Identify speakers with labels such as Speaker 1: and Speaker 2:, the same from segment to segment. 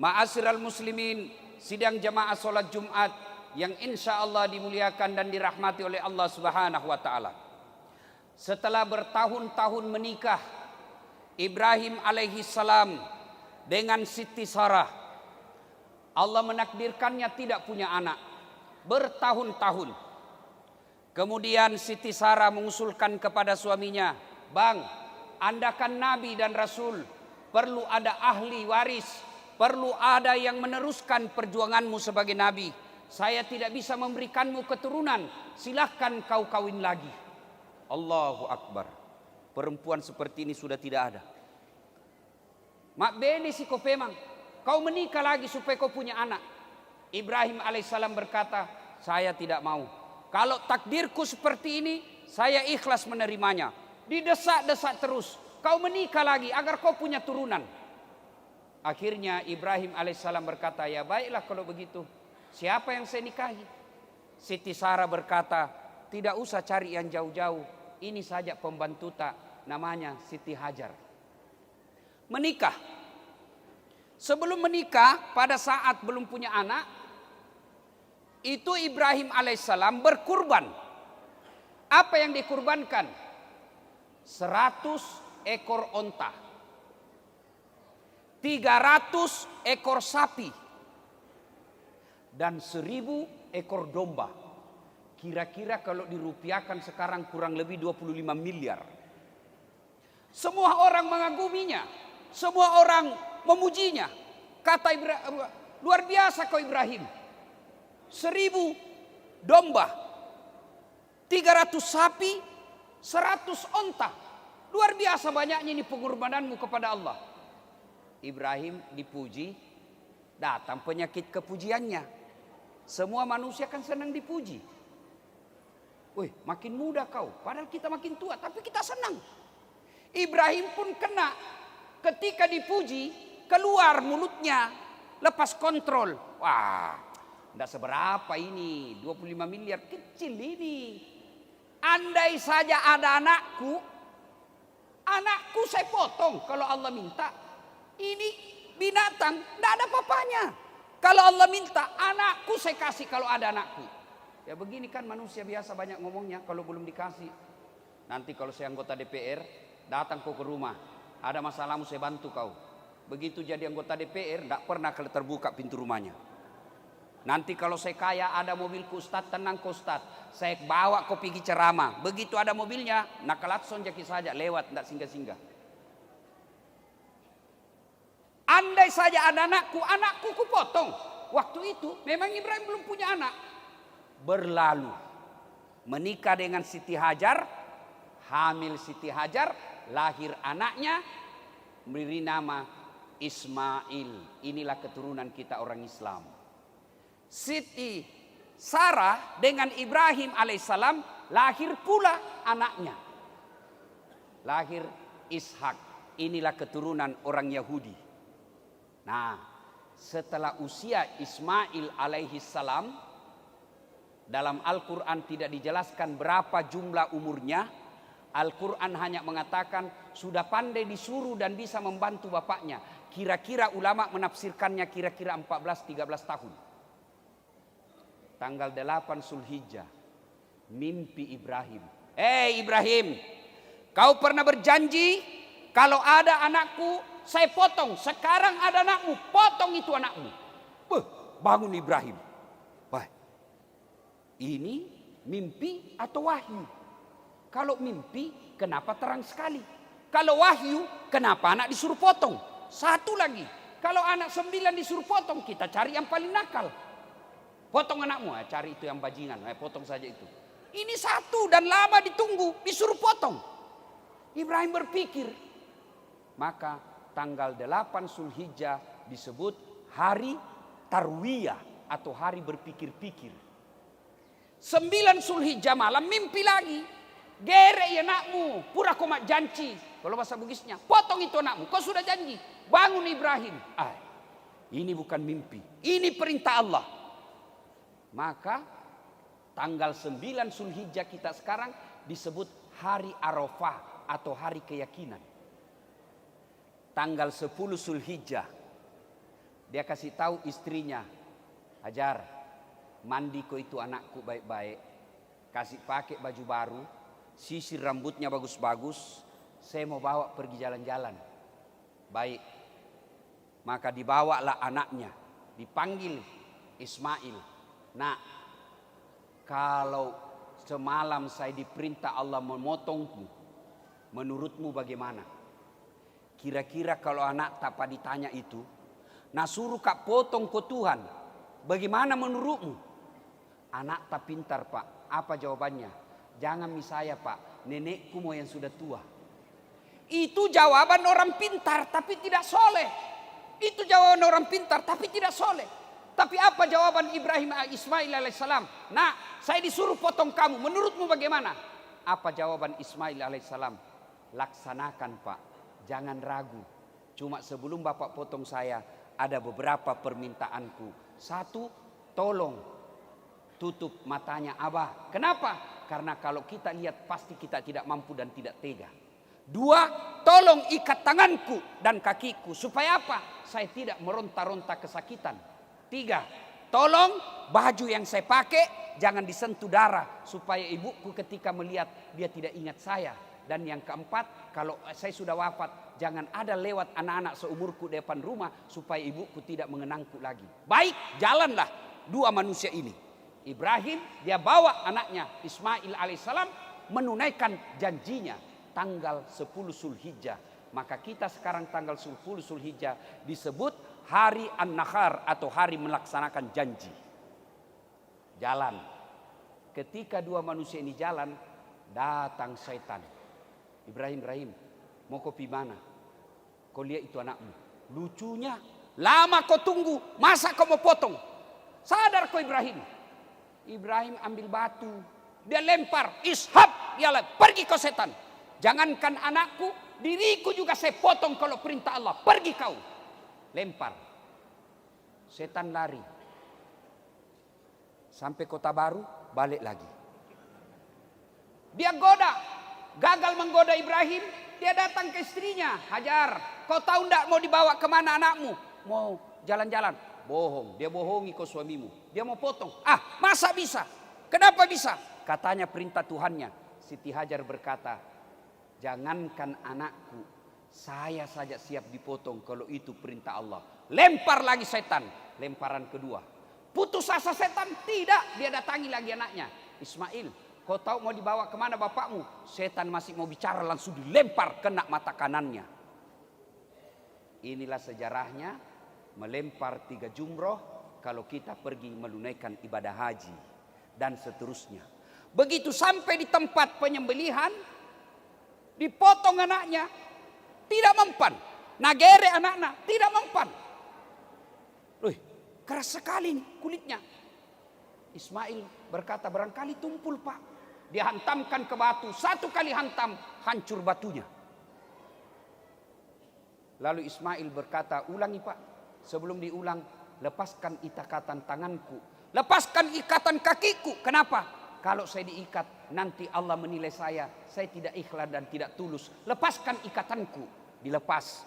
Speaker 1: Ma'asyiral muslimin, sidang jamaah sholat Jumat yang insya Allah dimuliakan dan dirahmati oleh Allah Subhanahu wa Ta'ala. Setelah bertahun-tahun menikah, Ibrahim alaihi salam dengan Siti Sarah, Allah menakdirkannya tidak punya anak bertahun-tahun. Kemudian Siti Sarah mengusulkan kepada suaminya, "Bang, Anda kan nabi dan rasul, perlu ada ahli waris, perlu ada yang meneruskan perjuanganmu sebagai nabi. Saya tidak bisa memberikanmu keturunan, silahkan kau kawin lagi." Allahu Akbar. Perempuan seperti ini sudah tidak ada. Mak bene si kau memang, kau menikah lagi supaya kau punya anak. Ibrahim alaihissalam berkata, "Saya tidak mau. Kalau takdirku seperti ini, saya ikhlas menerimanya." Didesak-desak terus, "Kau menikah lagi agar kau punya turunan." Akhirnya Ibrahim alaihissalam berkata, "Ya baiklah kalau begitu. Siapa yang saya nikahi?" Siti Sarah berkata, "Tidak usah cari yang jauh-jauh. Ini saja pembantu tak, namanya Siti Hajar." Menikah. Sebelum menikah, pada saat belum punya anak, itu Ibrahim alaihissalam berkurban. Apa yang dikurbankan? 100 ekor onta, 300 ekor sapi, dan 1000 ekor domba. Kira-kira kalau dirupiahkan sekarang kurang lebih 25 miliar. Semua orang mengaguminya, semua orang memujinya. Kata Ibrahim, "Luar biasa kau Ibrahim. 1000 domba, 300 sapi, 100 onta. Luar biasa banyaknya ini pengorbananmu kepada Allah." Ibrahim dipuji, datang penyakit kepujiannya. Semua manusia kan senang dipuji. "Wih, makin muda kau, padahal kita makin tua, tapi kita senang." Ibrahim pun kena. Ketika dipuji, keluar mulutnya, lepas kontrol. Wah, tidak seberapa ini, 25 miliar, kecil ini. Andai saja ada anakku saya potong kalau Allah minta. Ini binatang, tidak ada apa-apanya. Kalau Allah minta, anakku saya kasih kalau ada anakku. Ya begini kan manusia biasa banyak ngomongnya kalau belum dikasih. Nanti kalau saya anggota DPR, datang kau ke rumah, ada masalahmu saya bantu kau. Begitu jadi anggota DPR, tidak pernah terbuka pintu rumahnya. Nanti kalau saya kaya, ada mobilku, Ustaz, tenang kau Ustaz, saya bawa kau pergi ceramah. Begitu ada mobilnya, nakalatson jaki saja lewat, tidak singgah-singgah. Andai saja ada anakku ku potong. Waktu itu memang Ibrahim belum punya anak. Berlalu, menikah dengan Siti Hajar, hamil Siti Hajar, lahir anaknya, memberi nama Ismail. Inilah keturunan kita orang Islam. Siti Sarah dengan Ibrahim alaihissalam lahir pula anaknya, lahir Ishak. Inilah keturunan orang Yahudi. Nah, setelah usia Ismail alaihissalam, dalam Al-Quran tidak dijelaskan berapa jumlah umurnya. Al-Quran hanya mengatakan sudah pandai disuruh dan bisa membantu bapaknya. Kira-kira ulama menafsirkannya kira-kira 14-13 tahun. Tanggal 8 Zulhijjah, mimpi Ibrahim. Ibrahim, kau pernah berjanji kalau ada anakku saya potong. Sekarang ada anakmu, potong itu anakmu. Bangun Ibrahim. Ini mimpi atau wahyu? Kalau mimpi, kenapa terang sekali? Kalau wahyu, kenapa anak disuruh potong? Satu lagi, kalau anak 9 disuruh potong, kita cari yang paling nakal. Potong anakmu, cari itu yang bajingan, potong saja itu. Ini satu dan lama ditunggu, disuruh potong. Ibrahim berpikir, maka tanggal 8 Zulhijjah disebut hari Tarwiyah atau hari berpikir-pikir. 9 Zulhijjah malam mimpi lagi. "Gere ya anakmu, pura komak janji." Kalau bahasa Bugisnya, potong itu anakmu, kau sudah janji. Bangun Ibrahim. Ini bukan mimpi, ini perintah Allah. Maka tanggal 9 Zulhijjah kita sekarang disebut hari Arafah atau hari keyakinan. Tanggal 10 Zulhijjah Dia kasih tahu istrinya, Hajar, mandi kau itu anakku baik-baik, kasih pakai baju baru, sisir rambutnya bagus-bagus, saya mau bawa pergi jalan-jalan. Baik, maka dibawalah anaknya, dipanggil Ismail. Nak, kalau semalam saya diperintah Allah memotongmu, menurutmu bagaimana? Kira-kira kalau anak tak ditanya itu, nah suruh kak potong ke Tuhan, bagaimana menurutmu? Anak tak pintar pak, apa jawabannya? Jangan saya pak, nenekku mau yang sudah tua. Itu jawaban orang pintar tapi tidak soleh. Itu jawaban orang pintar tapi tidak soleh. Tapi apa jawaban Ismail alaihissalam? Nah, saya disuruh potong kamu, menurutmu bagaimana? Apa jawaban Ismail alaihissalam? Laksanakan pak, jangan ragu. Cuma sebelum bapak potong saya, ada beberapa permintaanku. Satu, tolong tutup matanya Abah. Kenapa? Karena kalau kita lihat pasti kita tidak mampu dan tidak tega. Dua, tolong ikat tanganku dan kakiku. Supaya apa? Saya tidak meronta-ronta kesakitan. Tiga, tolong baju yang saya pakai jangan disentuh darah. Supaya ibuku ketika melihat dia tidak ingat saya. Dan yang keempat, kalau saya sudah wafat, jangan ada lewat anak-anak seumurku depan rumah supaya ibuku tidak mengenangku lagi. Baik, jalanlah dua manusia ini. Ibrahim dia bawa anaknya Ismail alaihissalam menunaikan janjinya tanggal 10 Zulhijjah. Maka kita sekarang tanggal 10 Zulhijjah disebut hari An-Nahar atau hari melaksanakan janji. Jalan. Ketika dua manusia ini jalan, datang syaitan. Ibrahim, mau kopi mana? Kau lihat itu anakmu. Lucunya, lama kau tunggu, masa kau mau potong? Sadar kau Ibrahim. Ibrahim ambil batu, dia lempar, ishab, yalah, pergi kau setan. Jangankan anakku, diriku juga saya potong kalau perintah Allah. Pergi kau. Lempar. Setan lari. Sampai kota baru, balik lagi. Dia goda. Gagal menggoda Ibrahim, dia datang ke istrinya. Hajar, kau tahu enggak mau dibawa kemana anakmu? Mau jalan-jalan. Bohong, dia bohongi kau suamimu. Dia mau potong. Ah, masa bisa? Kenapa bisa? Katanya perintah Tuhannya. Siti Hajar berkata, jangankan anakku, saya saja siap dipotong kalau itu perintah Allah. Lempar lagi setan. Lemparan kedua. Putus asa setan? Tidak. Dia datangi lagi anaknya. Ismail, kau tahu mau dibawa kemana bapakmu? Setan masih mau bicara, langsung dilempar kena mata kanannya. Inilah sejarahnya melempar 3 jumroh kalau kita pergi menunaikan ibadah haji dan seterusnya. Begitu sampai di tempat penyembelihan, dipotong anaknya, tidak mempan. Nagere anaknya, tidak mempan. Loh, keras sekali nih kulitnya. Ismail berkata, barangkali tumpul pak. Dia hantamkan ke batu, 1 kali hantam, hancur batunya. Lalu Ismail berkata, ulangi pak. Sebelum diulang, lepaskan ikatan tanganku, lepaskan ikatan kakiku. Kenapa? Kalau saya diikat, nanti Allah menilai saya tidak ikhlas dan tidak tulus. Lepaskan ikatanku. Dilepas.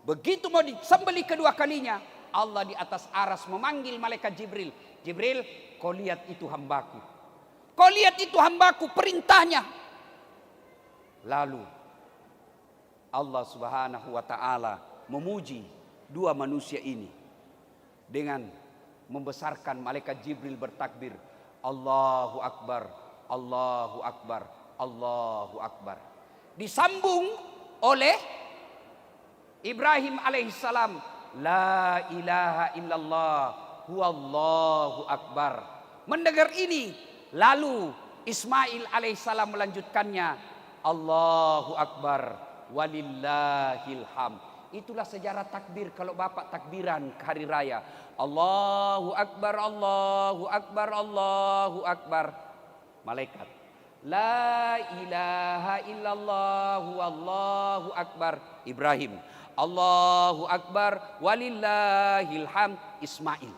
Speaker 1: Begitu mau disembelih kedua kalinya, Allah di atas aras memanggil malaikat Jibril. Jibril, kau lihat itu hambaku. Kau lihat itu hambaku, perintahnya. Lalu Allah subhanahu wa ta'ala memuji dua manusia ini dengan membesarkan. Malaikat Jibril bertakbir, Allahu Akbar, Allahu Akbar, Allahu Akbar. Disambung oleh Ibrahim alaihissalam, La ilaha illallah huwallahu akbar. Mendengar ini, lalu Ismail alaihissalam melanjutkannya, Allahu Akbar walillahil hamd. Itulah sejarah takbir kalau bapak takbiran hari raya. Allahu Akbar, Allahu Akbar, Allahu Akbar. Malaikat, La ilaha illallah wallahu akbar. Ibrahim, Allahu Akbar walillahil hamd. Ismail.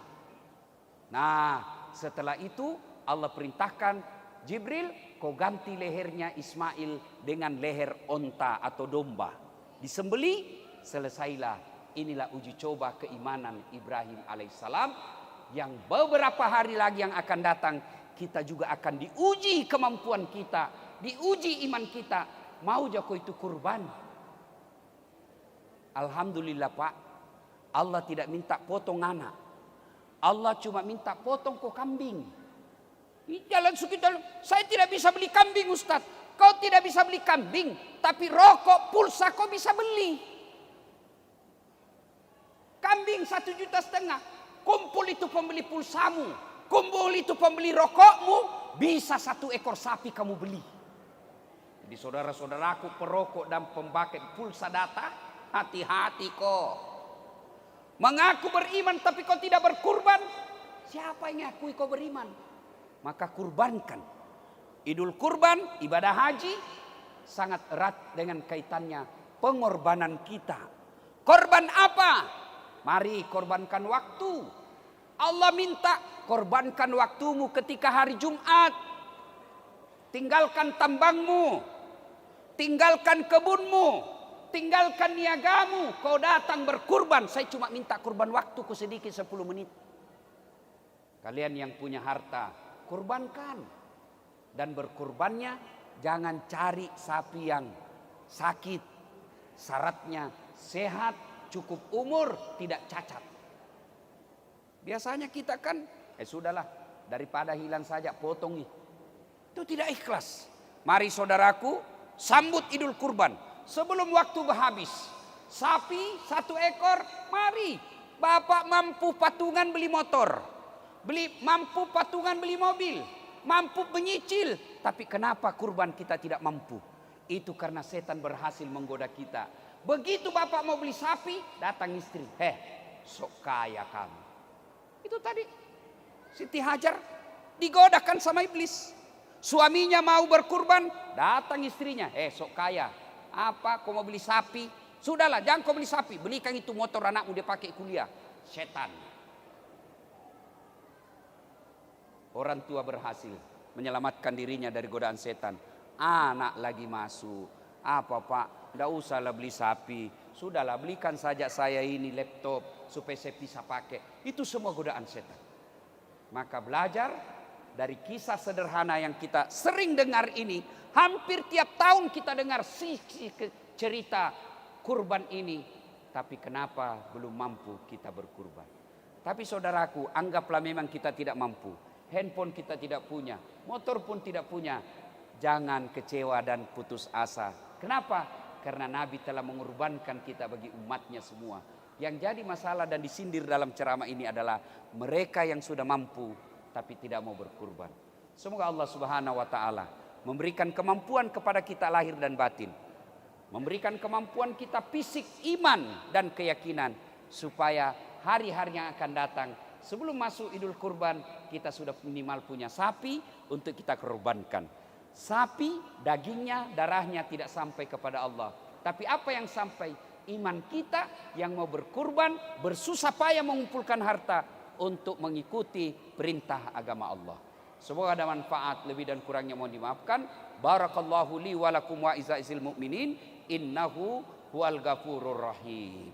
Speaker 1: Nah, setelah itu Allah perintahkan Jibril, kau ganti lehernya Ismail dengan leher onta atau domba. Disembeli, selesailah inilah uji coba keimanan Ibrahim alaihissalam, yang beberapa hari lagi yang akan datang kita juga akan diuji kemampuan kita, diuji iman kita. Mau jako itu kurban. Alhamdulillah Pak, Allah tidak minta potong anak, Allah cuma minta potong kok kambing. Di jalan sekitar, saya tidak bisa beli kambing Ustaz. Kau tidak bisa beli kambing, tapi rokok, pulsa kau bisa beli. Kambing 1,5 juta. Kumpul itu pembeli pulsamu, kumpul itu pembeli rokokmu, bisa 1 ekor sapi kamu beli. Jadi saudara-saudaraku perokok dan pembakar pulsa data, hati-hati kok. Mengaku beriman tapi kau tidak berkurban, siapa yang ngakui kau beriman? Maka kurbankan. Idul Kurban, ibadah haji sangat erat dengan kaitannya pengorbanan kita. Korban apa? Mari korbankan waktu. Allah minta korbankan waktumu ketika hari Jumat. Tinggalkan tambangmu, tinggalkan kebunmu, tinggalkan niagamu. Kau datang berkurban. Saya cuma minta kurban waktuku sedikit 10 menit. Kalian yang punya harta, kurbankan. Dan berkurbannya jangan cari sapi yang sakit. Syaratnya sehat, cukup umur, tidak cacat. Biasanya kita kan, sudahlah, daripada hilang saja potong. Itu tidak ikhlas. Mari saudaraku, sambut Idul Kurban. Sebelum waktu habis, sapi 1 ekor, mari. Bapak mampu patungan beli motor, mampu patungan beli mobil, mampu menyicil. Tapi kenapa kurban kita tidak mampu? Itu karena setan berhasil menggoda kita. Begitu bapak mau beli sapi, datang istri. Sok kaya kamu. Itu tadi Siti Hajar digodakan sama iblis. Suaminya mau berkurban, datang istrinya. Sok kaya. Apa kau mau beli sapi? Sudahlah, jangan kau beli sapi. Belikan itu motor anakmu dia pakai kuliah. Setan. Orang tua berhasil menyelamatkan dirinya dari godaan setan. Anak lagi masuk. Apa Pak? Tidak usahlah beli sapi. Sudahlah, belikan saja saya ini laptop supaya saya bisa pakai. Itu semua godaan setan. Maka belajar dari kisah sederhana yang kita sering dengar ini. Hampir tiap tahun kita dengar sisi cerita kurban ini. Tapi kenapa belum mampu kita berkurban? Tapi saudaraku, anggaplah memang kita tidak mampu. Handphone kita tidak punya, motor pun tidak punya. Jangan kecewa dan putus asa. Kenapa? Karena Nabi telah mengorbankan kita bagi umatnya semua. Yang jadi masalah dan disindir dalam ceramah ini adalah mereka yang sudah mampu tapi tidak mau berkurban. Semoga Allah Subhanahu wa taala memberikan kemampuan kepada kita lahir dan batin. Memberikan kemampuan kita fisik, iman dan keyakinan supaya hari-hari yang akan datang sebelum masuk Idul Kurban kita sudah minimal punya sapi untuk kita korbankan. Sapi dagingnya, darahnya tidak sampai kepada Allah. Tapi apa yang sampai? Iman kita yang mau berkurban, bersusah payah mengumpulkan harta untuk mengikuti perintah agama Allah. Semoga ada manfaat, lebih dan kurangnya mohon dimaafkan. Barakallahu li wa lakum wa izaisil mu'minin. Innahu huwal ghafurur rahim.